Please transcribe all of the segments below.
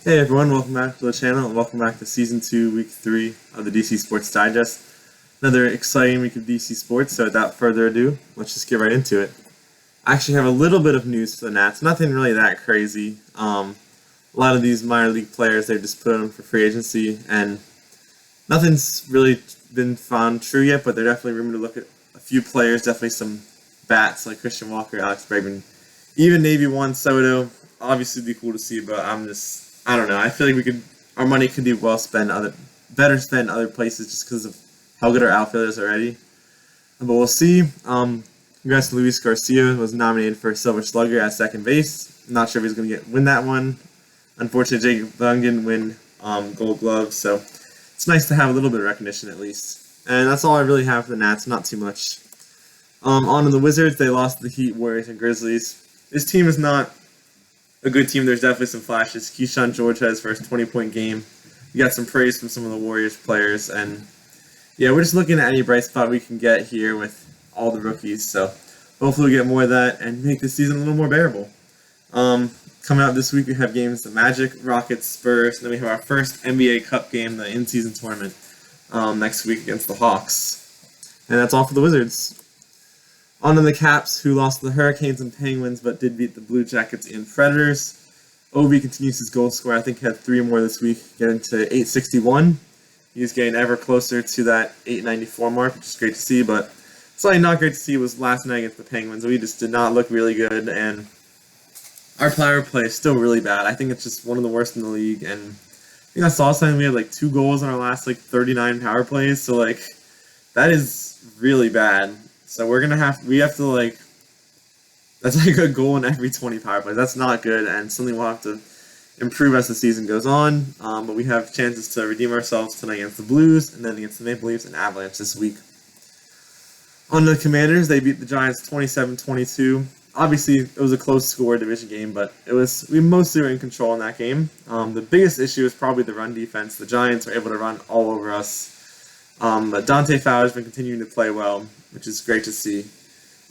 Hey everyone, welcome back to the channel and welcome back to Season 2, Week 3 of the DC Sports Digest. Another exciting week of DC Sports, so without further ado, let's just get right into it. I actually have a little bit of news for the Nats, nothing really that crazy. A lot of these minor league players, they've just put on for free agency, and nothing's really been found true yet, but they're definitely rumored to look at a few players, definitely some bats like Christian Walker, Alex Bregman, even Navy Juan Soto. Obviously, it'd be cool to see, but I don't know. I feel like our money could be better spent other places just because of how good our outfield is already. But we'll see. Congrats to Luis Garcia, who was nominated for Silver Slugger at second base. I'm not sure if he's going to win that one. Unfortunately, Jake Young didn't win Gold Glove, so it's nice to have a little bit of recognition at least. And that's all I really have for the Nats. Not too much. On to the Wizards. They lost to the Heat, Warriors, and Grizzlies. This team is not a good team. There's definitely some flashes. Keyshawn George had his first 20-point game. We got some praise from some of the Warriors players, and yeah, we're just looking at any bright spot we can get here with all the rookies. So hopefully we get more of that and make this season a little more bearable. Coming out this week, we have games the Magic, Rockets, Spurs, and then we have our first NBA Cup game, the in-season tournament, next week against the Hawks. And that's all for the Wizards. On to the Caps, who lost to the Hurricanes and Penguins, but did beat the Blue Jackets and Predators. Ovi continues his goal score. I think he had 3 more this week, getting to 861. He's getting ever closer to that 894 mark, which is great to see, but something not great to see was last night against the Penguins. We just did not look really good, and our power play is still really bad. I think it's just one of the worst in the league, and I think I saw something. We had 2 goals on our last 39 power plays, so that is really bad. So we have to that's a goal in every 20 power plays. That's not good, and something we'll have to improve as the season goes on. But we have chances to redeem ourselves tonight against the Blues, and then against the Maple Leafs and Avalanche this week. On the Commanders, they beat the Giants 27-22. Obviously, it was a close score division game, but we mostly were in control in that game. The biggest issue is probably the run defense. The Giants were able to run all over us. But Dante Fowler's been continuing to play well, which is great to see.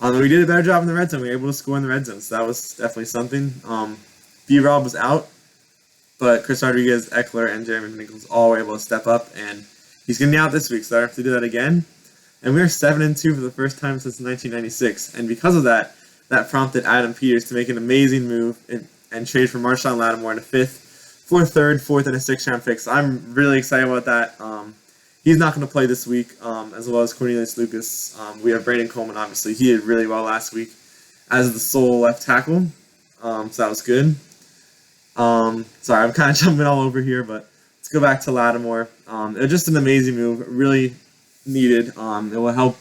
We did a better job in the red zone. We were able to score in the red zone, so that was definitely something. B-Rob was out, but Chris Rodriguez, Eckler, and Jeremy Nichols all were able to step up, and he's going to be out this week, so I have to do that again. And we are 7-2 for the first time since 1996, and because of that prompted Adam Peters to make an amazing move and trade for Marshon Lattimore in a 5th, 4th, 3rd, 4th, and a 6th-round pick. So I'm really excited about that. He's not going to play this week, as well as Cornelius Lucas. We have Brandon Coleman, obviously. He did really well last week as the sole left tackle, so that was good. Sorry, I'm kind of jumping all over here, but let's go back to Lattimore. It was just an amazing move, really needed. It will help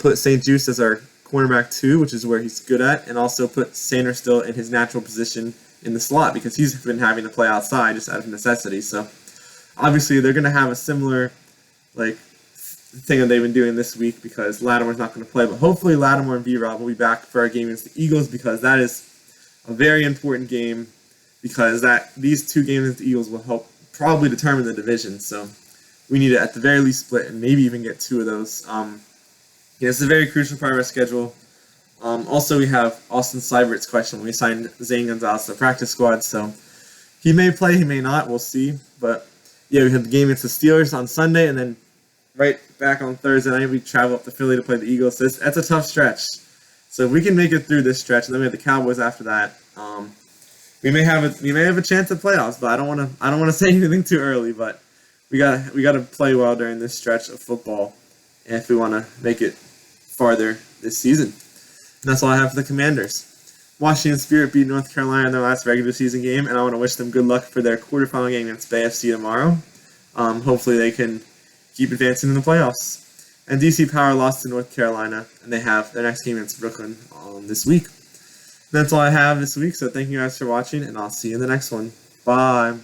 put St. Juste as our cornerback 2, which is where he's good at, and also put Sanders still in his natural position in the slot because he's been having to play outside just out of necessity. So obviously they're going to have a similar thing that they've been doing this week because Lattimore's not going to play, but hopefully Lattimore and B-Rob will be back for our game against the Eagles because that is a very important game because these 2 games against the Eagles will help probably determine the division. So we need to at the very least split and maybe even get 2 of those. It's a very crucial part of our schedule. Also, we have Austin Seibert's question. We signed Zane Gonzalez to the practice squad, so he may play, he may not. We'll see. But yeah, we have the game against the Steelers on Sunday, and then right back on Thursday night, we travel up to Philly to play the Eagles. So that's a tough stretch. So if we can make it through this stretch, and then we have the Cowboys after that, we may have a chance at playoffs. But I don't want to say anything too early. But we gotta play well during this stretch of football, if we want to make it farther this season. And that's all I have for the Commanders. Washington Spirit beat North Carolina in their last regular season game, and I want to wish them good luck for their quarterfinal game against Bay FC tomorrow. Hopefully they can keep advancing in the playoffs. And DC Power lost to North Carolina, and they have their next game against Brooklyn this week. And that's all I have this week, so thank you guys for watching, and I'll see you in the next one. Bye!